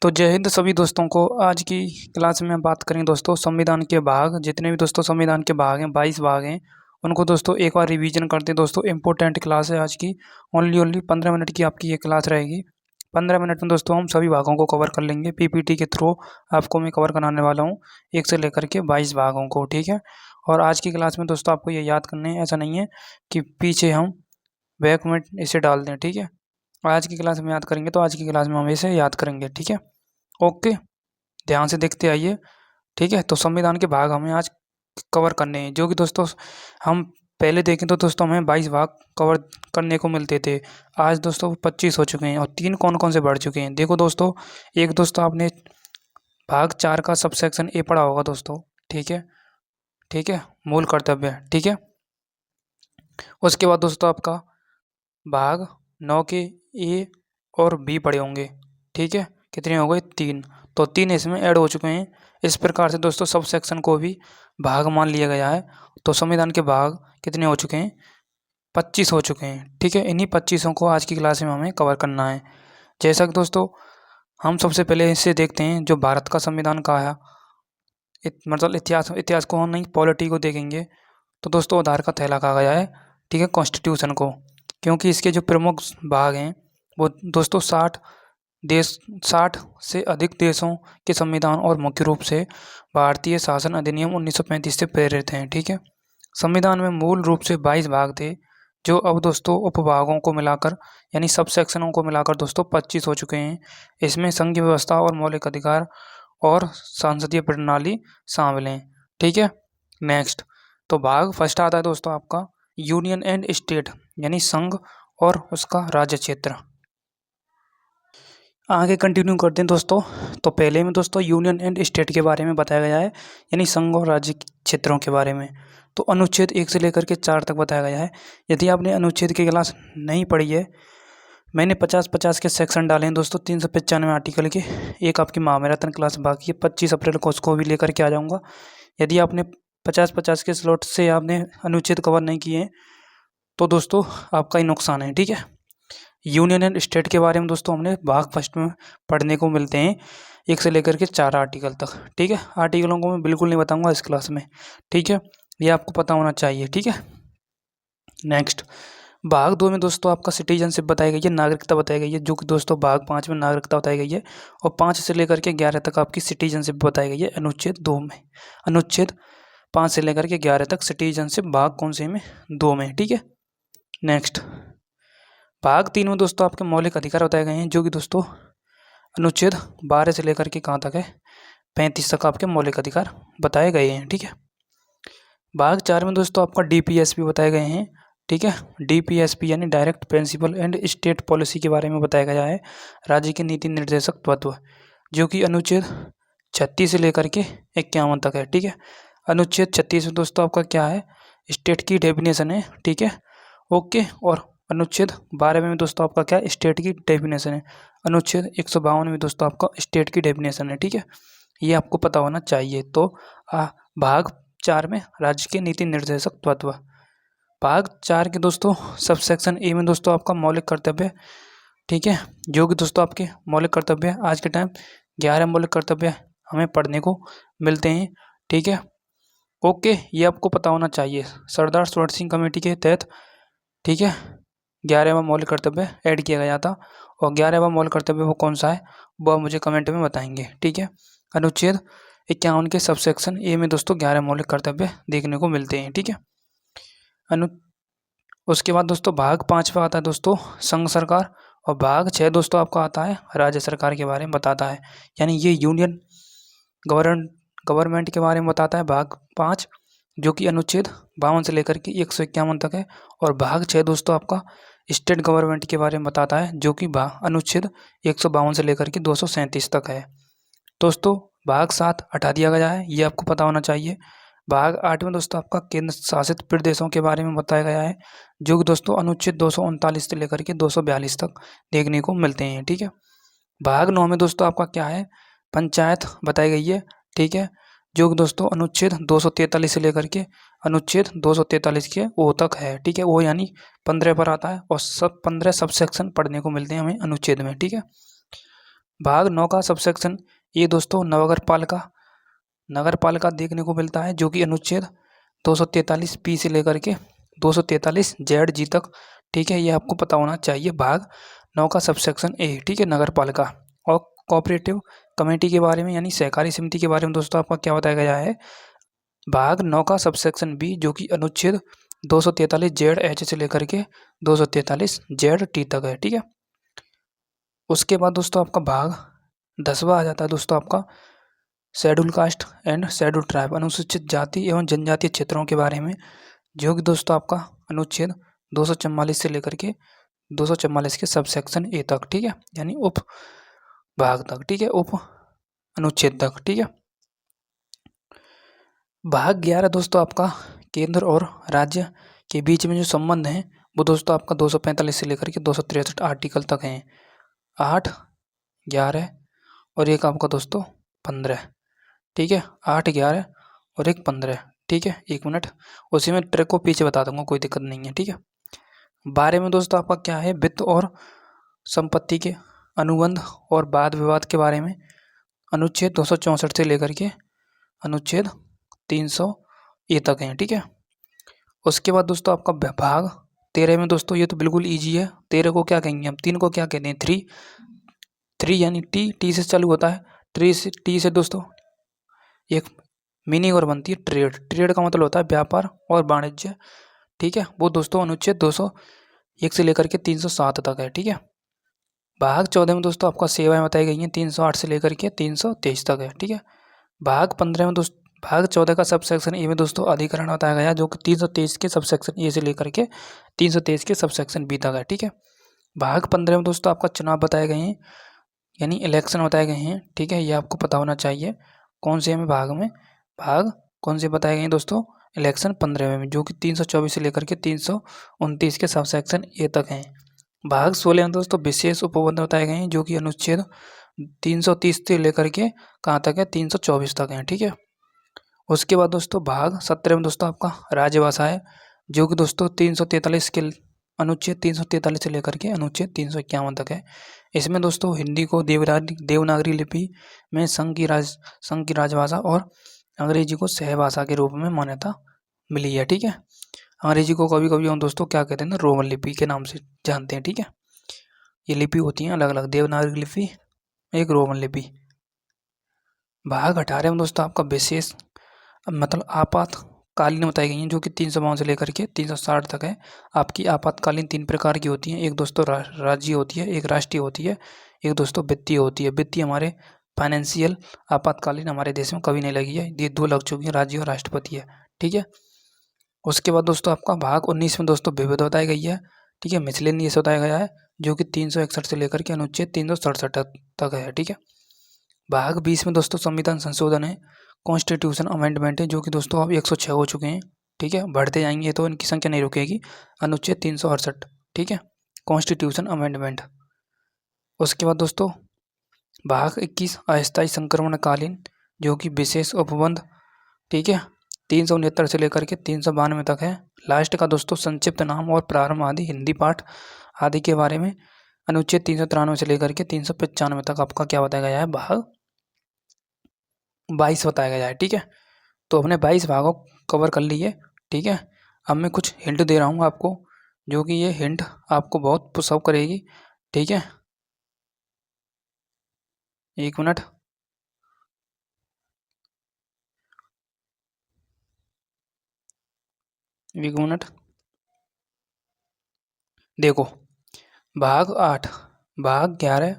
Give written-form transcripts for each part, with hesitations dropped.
तो जय हिंद सभी दोस्तों को। आज की क्लास में हम बात करेंगे दोस्तों संविधान के भाग, जितने भी दोस्तों संविधान के भाग हैं 22 भाग हैं, उनको दोस्तों एक बार रिवीजन करते हैं। दोस्तों इंपॉर्टेंट क्लास है आज की। ओनली 15 मिनट की आपकी ये क्लास रहेगी। 15 मिनट में दोस्तों हम सभी भागों को कवर कर लेंगे। पीपीटी के थ्रू आपको मैं कवर कराने वाला हूँ 1 से लेकर के 22 भागों को, ठीक है। और आज की क्लास में दोस्तों आपको ये याद करने हैं, ऐसा नहीं है कि पीछे हम बैक में इसे डाल दें, ठीक है। आज की क्लास में याद करेंगे तो आज की क्लास में हम इसे याद करेंगे, ठीक है। ओके, ध्यान से देखते आइए, ठीक है। तो संविधान के भाग हमें आज कवर करने हैं, जो कि दोस्तों हम पहले देखें तो दोस्तों हमें 22 भाग कवर करने को मिलते थे। आज दोस्तों 25 हो चुके हैं और 3 कौन कौन से बढ़ चुके हैं। देखो दोस्तों, एक दोस्तों आपने भाग 4 का सब सेक्शन ए पढ़ा होगा दोस्तों, ठीक है, ठीक है, मूल कर्तव्य, ठीक है। उसके बाद दोस्तों आपका भाग 9 के ए और बी पढ़े होंगे, ठीक है। कितने हो गए? 3। तो 3 इसमें ऐड हो चुके हैं। इस प्रकार से दोस्तों सब सेक्शन को भी भाग मान लिया गया है। तो संविधान के भाग कितने हो चुके हैं? 25 हो चुके हैं, ठीक है। इन्हीं 25 को आज की क्लास में हमें कवर करना है। जैसा कि दोस्तों हम सबसे पहले इसे देखते हैं, जो भारत का संविधान का है, मतलब इतिहास को हम नहीं, पॉलिटी को देखेंगे तो दोस्तों आधार का थैला कहा गया है, ठीक है, कॉन्स्टिट्यूशन को। क्योंकि इसके जो प्रमुख भाग हैं वो दोस्तों 60 से अधिक देशों के संविधान और मुख्य रूप से भारतीय शासन अधिनियम 1935 से प्रेरित हैं, ठीक है। संविधान में मूल रूप से 22 भाग थे, जो अब दोस्तों उपभागों को मिलाकर यानी सब सेक्शनों को मिलाकर दोस्तों 25 हो चुके हैं। इसमें संघीय व्यवस्था और मौलिक अधिकार और संसदीय प्रणाली शामिल हैं, ठीक है। नेक्स्ट, तो भाग फर्स्ट आता है दोस्तों आपका यूनियन एंड स्टेट, यानी संघ और उसका राज्य क्षेत्र। आगे कंटिन्यू करते हैं दोस्तों। तो पहले में दोस्तों यूनियन एंड स्टेट के बारे में बताया गया है, यानी संघ और राज्य क्षेत्रों के बारे में। तो अनुच्छेद 1 से लेकर के 4 तक बताया गया है। यदि आपने अनुच्छेद की क्लास नहीं पढ़ी है, मैंने 50-50 के सेक्शन डाले हैं दोस्तों, 395 आर्टिकल के। एक आपकी महामैराथन क्लास बाकी है, 25 अप्रैल को उसको भी लेकर के आ जाऊँगा। यदि आपने 50-50 के स्लॉट से आपने अनुच्छेद कवर नहीं किए हैं तो दोस्तों आपका ही नुकसान है, ठीक है। यूनियन एंड स्टेट के बारे में दोस्तों हमने भाग फर्स्ट में पढ़ने को मिलते हैं 1 से लेकर के 4 आर्टिकल तक, ठीक है। आर्टिकलों को मैं बिल्कुल नहीं बताऊंगा इस क्लास में, ठीक है, ये आपको पता होना चाहिए, ठीक है। नेक्स्ट, भाग 2 में दोस्तों आपका सिटीजनशिप बताई गई है, नागरिकता बताई गई है, जो कि दोस्तों भाग 5 में नागरिकता बताई गई है। और 5 से लेकर के 11 तक आपकी सिटीजनशिप बताई गई है अनुच्छेद 2 में। अनुच्छेद 5 से लेकर के 11 तक सिटीजनशिप भाग कौन से में? 2 में, ठीक है। नेक्स्ट, भाग 3 में दोस्तों आपके मौलिक अधिकार बताए गए हैं, जो कि दोस्तों अनुच्छेद 12 से लेकर के कहाँ तक है? 35 तक आपके मौलिक अधिकार बताए गए हैं, ठीक है। भाग 4 में दोस्तों आपका डीपीएसपी बताए गए हैं, ठीक है। डीपीएसपी यानी direct principle and state policy के बारे में बताया गया है, राज्य के नीति निर्देशक तत्व, जो कि अनुच्छेद 36 से लेकर के 51 तक है, ठीक है। अनुच्छेद 36 में दोस्तों आपका क्या है? स्टेट की डेफिनेशन है, ठीक है, ओके। और अनुच्छेद 12 में दोस्तों आपका क्या? स्टेट की डेफिनेशन है। अनुच्छेद 152 में दोस्तों आपका स्टेट की डेफिनेशन है, ठीक है। ये आपको पता होना चाहिए। तो भाग 4 में राज्य के नीति निर्देशक तत्व। भाग 4 के दोस्तों सब सेक्शन ए में दोस्तों आपका मौलिक कर्तव्य, ठीक है, जो कि दोस्तों आपके मौलिक कर्तव्य आज के टाइम 11 मौलिक कर्तव्य हमें पढ़ने को मिलते हैं, ठीक है, ओके। ये आपको पता होना चाहिए, सरदार सूरत सिंह कमेटी के तहत, ठीक है, 11वां मौलिक कर्तव्य ऐड किया गया था। और 11वां मौलिक कर्तव्य वो कौन सा है वो आप मुझे कमेंट में बताएंगे, ठीक है। अनुच्छेद 51 के सब सेक्शन ए में दोस्तों 11 मौलिक कर्तव्य देखने को मिलते हैं, ठीक है। उसके बाद दोस्तों भाग 5 पे आता है दोस्तों संघ सरकार। और भाग 6 दोस्तों आपका आता है राज्य सरकार के बारे में बताता है, यानी ये यूनियन गवर्नमेंट के बारे में बताता है भाग 5, जो कि अनुच्छेद 52 से लेकर के 151 तक है। और भाग 6 दोस्तों आपका स्टेट गवर्नमेंट के बारे में बताता है, जो कि अनुच्छेद 152 से लेकर के 237 तक है। दोस्तों भाग 7 हटा दिया गया है, ये आपको पता होना चाहिए। भाग 8 में दोस्तों आपका केंद्र शासित प्रदेशों के बारे में बताया गया है, जो कि दोस्तों अनुच्छेद 239 से लेकर के 242 तक देखने को मिलते हैं, ठीक है। भाग 9 में दोस्तों आपका क्या है? पंचायत बताई गई है, ठीक है, जो कि दोस्तों अनुच्छेद 243 से लेकर के अनुच्छेद 243 के ओ तक है, ठीक है। वो यानी 15 पर आता है और सब 15 सब सेक्शन पढ़ने को मिलते हैं हमें अनुच्छेद में, ठीक है। भाग 9 का सबसेक्शन ए दोस्तों नगर पालिका देखने को मिलता है, जो कि अनुच्छेद 243 पी से लेकर के 243 जेड जी तक, ठीक है, ये आपको पता होना चाहिए। भाग 9 का सबसेक्शन ए, ठीक है, नगर पालिका। और कोऑपरेटिव कमेटी के बारे में यानी सहकारी समिति के बारे में दोस्तों आपका क्या बताया गया है, भाग 9 का सबसेक्शन बी, जो कि अनुच्छेद 243 जेड एच से लेकर के 243 जेड टी तक है, ठीक है। उसके बाद दोस्तों आपका भाग 10वां आ जाता है दोस्तों आपका schedule caste and schedule tribe, अनुसूचित जाति एवं जनजातीय क्षेत्रों के बारे में, जो कि दोस्तों आपका अनुच्छेद 244 से लेकर के 244 के सबसेक्शन ए तक, ठीक है, यानी उप भाग तक, ठीक है, उप अनुच्छेद तक, ठीक है। भाग 11 दोस्तों आपका केंद्र और राज्य के बीच में जो संबंध है वो दोस्तों आपका 245 से लेकर के 263 आर्टिकल तक हैं। 8, 11 और एक आपका दोस्तों 15, ठीक है, 8, 11 और एक 15, ठीक है। 1 मिनट, उसी में ट्रैक को पीछे बता दूंगा, कोई दिक्कत नहीं है, ठीक है। बारे में दोस्तों आपका क्या है, वित्त और संपत्ति के अनुबंध और वाद विवाद के बारे में, अनुच्छेद 264 से लेकर के अनुच्छेद 300 ए तक हैं, ठीक है। उसके बाद दोस्तों आपका भाग 13 में दोस्तों, ये तो बिल्कुल ईजी है। 13 को क्या कहेंगे हम, 3 को क्या कहते हैं, थ्री यानी टी से चालू होता है, टी से दोस्तों एक मीनिंग और बनती है ट्रेड का मतलब होता है व्यापार और वाणिज्य, ठीक है। वो दोस्तों अनुच्छेद 201 से लेकर के 307 तक है, ठीक है। भाग 14 में दोस्तों आपका सेवाएं बताई गई हैं 308 से लेकर के 323 तक है, ठीक है। भाग 15 में दोस्तों, भाग 14 का सबसेक्शन ए में दोस्तों अधिकरण बताया गया, जो कि 323 के सबसेक्शन ए से लेकर के 323 के सबसेक्शन बी तक है, ठीक है। भाग 15 में दोस्तों आपका चुनाव बताए गए हैं, यानी इलेक्शन बताए गए हैं, ठीक है, ये आपको पता होना चाहिए। कौन से में भाग में, भाग कौन से बताए गए हैं दोस्तों, इलेक्शन 15 में, जो कि 324 से लेकर के 329 के सबसेक्शन ए तक हैं। भाग 16 में दोस्तों विशेष उपबंध बताए गए हैं, जो कि अनुच्छेद 330 से लेकर के कहाँ तक है, 324 तक हैं, ठीक है। उसके बाद दोस्तों भाग 17 में दोस्तों आपका राजभाषा है, जो कि दोस्तों 343 के अनुच्छेद 343 से लेकर के अनुच्छेद 351 तक है। इसमें दोस्तों हिंदी को देवनागरी लिपि में संघ की राजभाषा और अंग्रेजी को सहभाषा के रूप में मान्यता मिली है, ठीक है। अंग्रेजी को कभी कभी हम दोस्तों क्या कहते हैं ना, रोमन लिपि के नाम से जानते हैं, ठीक है। ये लिपि होती हैं अलग अलग, देवनागरी लिपि, एक रोमन लिपि। भाग 18 में दोस्तों आपका विशेष मतलब आपातकालीन बताई गई हैं, जो कि 352 से लेकर के 360 तक है। आपकी आपातकालीन 3 प्रकार की होती हैं, एक दोस्तों राज्य होती है, एक राष्ट्रीय होती है, एक दोस्तों वित्तीय होती है। वित्तीय हमारे फाइनेंशियल आपातकालीन हमारे देश में कभी नहीं लगी है, ये 2 लग चुकी है, राज्य और राष्ट्रपति है, ठीक है। उसके बाद दोस्तों आपका भाग 19 में दोस्तों विविध बताई गई है, ठीक है, मिसलेनियस बताया गया है, जो कि 361 से लेकर के अनुच्छेद 367 तक है, ठीक है। भाग 20 में दोस्तों संविधान संशोधन है, कॉन्स्टिट्यूशन अमेंडमेंट है, जो कि दोस्तों अब 106 हो चुके हैं, ठीक है, बढ़ते जाएंगे तो इनकी संख्या नहीं रुकेगी। अनुच्छेद 368, ठीक है, कॉन्स्टिट्यूशन अमेंडमेंट। उसके बाद दोस्तों भाग 21 अस्थायी संक्रमणकालीन, जो कि विशेष उपबंध, ठीक है, 369 से लेकर के 392 तक है। लास्ट का दोस्तों संक्षिप्त नाम और प्रारंभ आदि हिंदी पाठ आदि के बारे में अनुच्छेद 393 से लेकर के 395 तक आपका क्या बताया गया है, भाग 22 बताया गया है, ठीक है। तो हमने 22 भागों कवर कर लिए, ठीक है। अब मैं कुछ हिंट दे रहा हूँ आपको, जो कि ये हिंट आपको बहुत पुशअप करेगी, ठीक है। 1 मिनट, देखो, भाग 8, भाग 11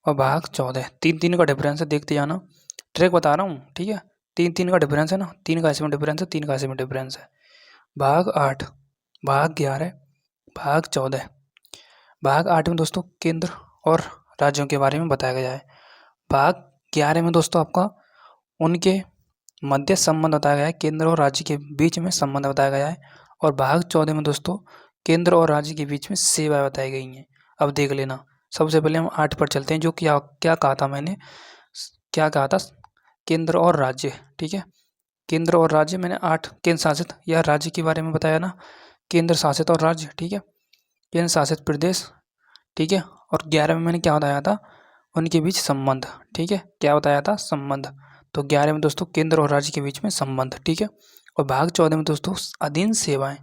और भाग 14, 3 का डिफरेंस है, देखते जाना, ट्रैक बता रहा हूँ, ठीक है। 3 का डिफरेंस है ना, 3 का इसमें डिफरेंस है, 3 का इसमें डिफरेंस है। भाग 8, भाग 11, भाग 14। भाग 8 में दोस्तों केंद्र और राज्यों के बारे में बताया गया है। भाग 11 में दोस्तों आपका उनके मध्य संबंध बताया गया है, केंद्र और राज्य के बीच में संबंध बताया गया है। और भाग 14 में दोस्तों केंद्र और राज्य के बीच में सेवाएं बताई गई हैं। अब देख लेना, सबसे पहले हम 8 पर चलते हैं, जो क्या क्या कहा था मैंने, क्या कहा था, केंद्र और राज्य, ठीक है। केंद्र और राज्य मैंने 8 केंद्र शासित या राज्य के बारे में बताया ना, केंद्र शासित और राज्य, ठीक है, केंद्र शासित प्रदेश, ठीक है। और 11 में मैंने क्या बताया था, उनके बीच संबंध। ठीक है, क्या बताया था? संबंध। तो 11 में दोस्तों केंद्र और राज्य के बीच में संबंध। ठीक है, और भाग 14 में दोस्तों अधीन सेवाएं,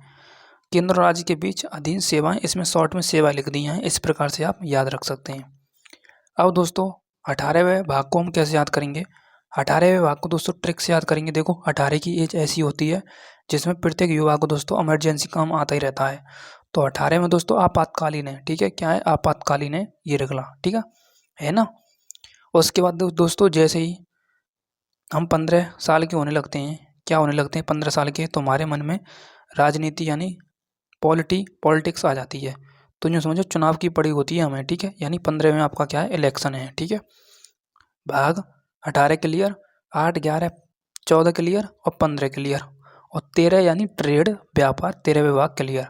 केंद्र और राज्य के बीच अधीन सेवाएं, इसमें शॉर्ट में सेवा लिख दी हैं, इस प्रकार से आप याद रख सकते हैं। अब दोस्तों 18वें भाग को हम कैसे याद करेंगे? 18वें भाग को दोस्तों ट्रिक से याद करेंगे। देखो 18 की एज ऐसी होती है जिसमें प्रत्येक युवा को दोस्तों इमरजेंसी काम आता ही रहता है। तो 18 में दोस्तों आपातकालीन है। ठीक है, क्या है? आपातकालीन है, ये रख ला। ठीक है ना। उसके बाद दोस्तों जैसे ही हम 15 साल के होने लगते हैं, क्या होने लगते हैं 15 साल के, तो हमारे मन में राजनीति यानी पॉलिटिक्स आ जाती है। तो यूँ समझो चुनाव की पड़ी होती है हमें। ठीक है, यानी 15 में आपका क्या है? इलेक्शन है। ठीक है, भाग 18 क्लियर, 8, 11, 14 क्लियर और 15 क्लियर, और 13 यानी ट्रेड व्यापार 13 विभाग क्लियर।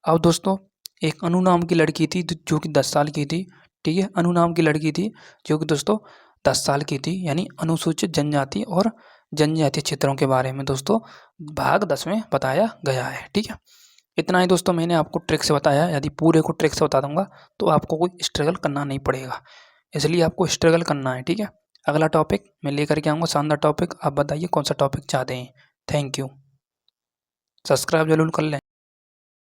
अब दोस्तों एक अनु नाम की लड़की थी जो कि 10 साल की थी। ठीक है, अनु नाम की लड़की थी जो कि दोस्तों 10 साल की थी, यानी अनुसूचित जनजाति और जनजातीय क्षेत्रों के बारे में दोस्तों भाग 10 में बताया गया है। ठीक है, इतना ही दोस्तों मैंने आपको ट्रिक से बताया। यदि पूरे को ट्रिक से बता दूंगा तो आपको कोई स्ट्रगल करना नहीं पड़ेगा, इसलिए आपको स्ट्रगल करना है। ठीक है, अगला टॉपिक मैं लेकर के आऊँगा, शानदार टॉपिक। आप बताइए कौन सा टॉपिक चाहते हैं। थैंक यू, सब्सक्राइब जरूर कर लें।